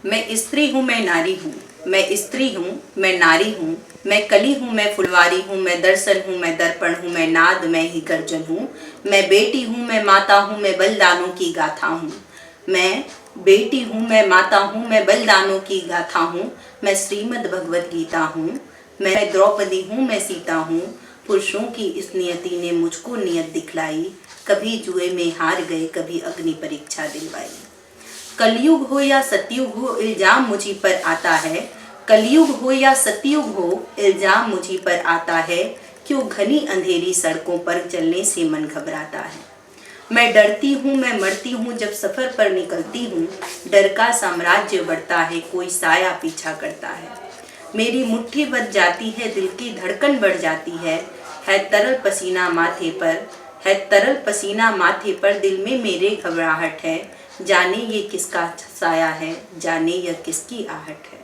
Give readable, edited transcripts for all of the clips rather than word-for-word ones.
मैं स्त्री हूँ, मैं नारी हूँ। मैं स्त्री हूँ, मैं नारी हूँ। मैं कली हूँ, मैं फुलवारी हूँ। मैं दर्शन हूँ, मैं दर्पण हूँ। मैं नाद, मैं ही गर्जन हूँ। मैं बेटी हूँ, मैं माता हूँ। मैं बलिदानों की गाथा हूँ। मैं बेटी हूँ, मैं माता हूँ। मैं बलिदानों की गाथा हूँ। मैं श्रीमद् भगवत गीता हूँ। मैं द्रौपदी हूँ, मैं सीता हूँ। पुरुषों की इस नियति ने मुझको नियत दिखलाई। कभी जुए में हार गए, कभी अग्नि परीक्षा दिलवाई। कलयुग हो या सतयुग हो, इल्जाम मुझी पर आता है। कलयुग हो या सतयुग हो, इल्जाम मुझी पर आता है। क्यों घनी अंधेरी सड़कों पर चलने से मन घबराता है। मैं डरती हूँ, मैं मरती हूँ जब सफर पर निकलती हूँ। डर का साम्राज्य बढ़ता है, कोई साया पीछा करता है। मेरी मुट्ठी बच जाती है, दिल की धड़कन बढ़ जाती है तरल पसीना माथे पर। है तरल पसीना माथे पर, दिल में मेरे घबराहट है। जाने ये किसका साया है, जाने यह किसकी आहट है।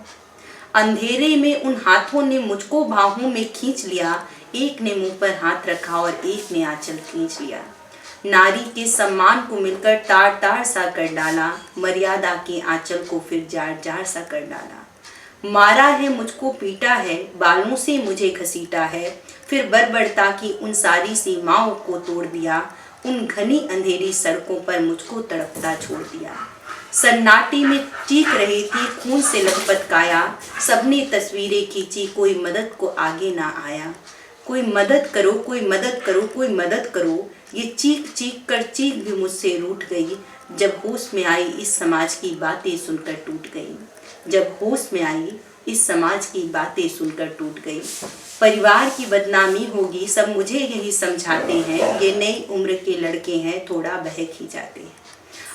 अंधेरे में उन हाथों ने मुझको बाहों में खींच लिया। एक ने मुंह पर हाथ रखा और एक ने आंचल खींच लिया। नारी के सम्मान को मिलकर तार तार सा कर डाला। मर्यादा के आंचल को फिर जार जार सा कर डाला। मारा है मुझको, पीटा है, बालों से मुझे घसीटा है। फिर बर्बरता की उन सारी सीमाओं को तोड़ दिया। उन घनी अंधेरी सड़कों पर मुझको तड़पता छोड़ दिया। सन्नाटे में चीख रही थी खून से लथपथ काया। सबने तस्वीरें खींची, कोई मदद को आगे ना आया। कोई मदद करो, कोई मदद करो, कोई मदद करो। ये चीख चीख कर चीख भी मुझसे रूठ गई। जब होश में आई इस समाज की बातें सुनकर टूट गई। जब होश में आई इस समाज की बातें सुनकर टूट गई। परिवार की बदनामी होगी, सब मुझे यही समझाते हैं। ये नई उम्र के लड़के हैं, थोड़ा बहक ही जाते हैं।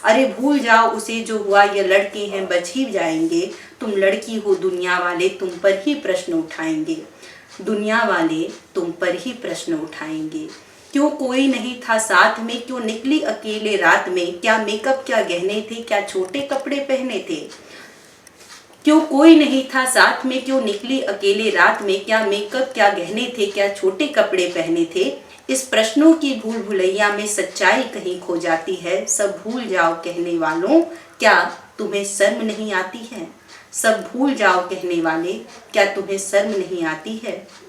अरे भूल जाओ उसे जो हुआ, ये लड़के हैं बच ही जाएंगे। तुम लड़की हो, दुनिया वाले तुम पर ही प्रश्न उठाएंगे। दुनिया वाले तुम पर ही प्रश्न उठाएंगे। क्यों कोई नहीं था साथ में, क्यों निकली अकेले रात में। क्या मेकअप, क्या गहने थे, क्या छोटे कपड़े पहने थे। क्यों कोई नहीं था साथ में, क्यों निकली अकेले रात में। क्या मेकअप, क्या गहने थे, क्या छोटे कपड़े पहने थे। इस प्रश्नों की भूल भुलैया में सच्चाई कहीं खो जाती है। सब भूल जाओ कहने वालों, क्या तुम्हें शर्म नहीं आती है। सब भूल जाओ कहने वाले, क्या तुम्हें शर्म नहीं आती है।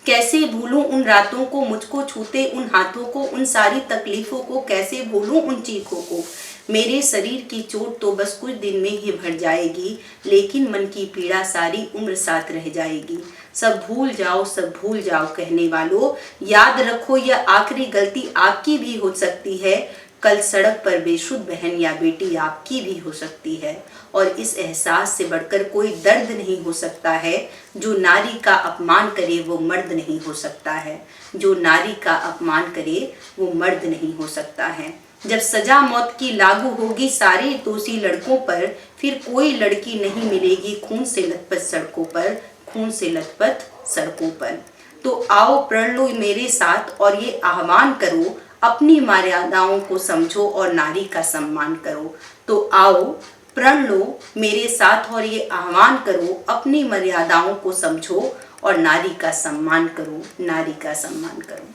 कैसे भूलूं उन रातों को, मुझको छूते उन हाथों को। उन सारी तकलीफों को कैसे भूलूं, उन चीखों को। मेरे शरीर की चोट तो बस कुछ दिन में ही भर जाएगी, लेकिन मन की पीड़ा सारी उम्र साथ रह जाएगी। सब भूल जाओ कहने वालों, याद रखो यह आखिरी गलती आपकी भी हो सकती है। कल सड़क पर बेशुद्ध बहन या बेटी आपकी भी हो सकती है। और इस एहसास से बढ़कर कोई दर्द नहीं हो सकता है। जो नारी का अपमान करे वो मर्द नहीं हो सकता है। जो नारी का अपमान करे वो मर्द नहीं हो सकता है। जब सजा मौत की लागू होगी सारे दोषी लड़कों पर, फिर कोई लड़की नहीं मिलेगी खून से लथपथ सड़कों पर। खून से लथपथ सड़कों पर। तो आओ प्रण लो मेरे साथ और ये आह्वान करो, अपनी मर्यादाओं को समझो और नारी का सम्मान करो। तो आओ प्रण लो मेरे साथ और ये आह्वान करो, अपनी मर्यादाओं को समझो और नारी का सम्मान करो। नारी का सम्मान करो।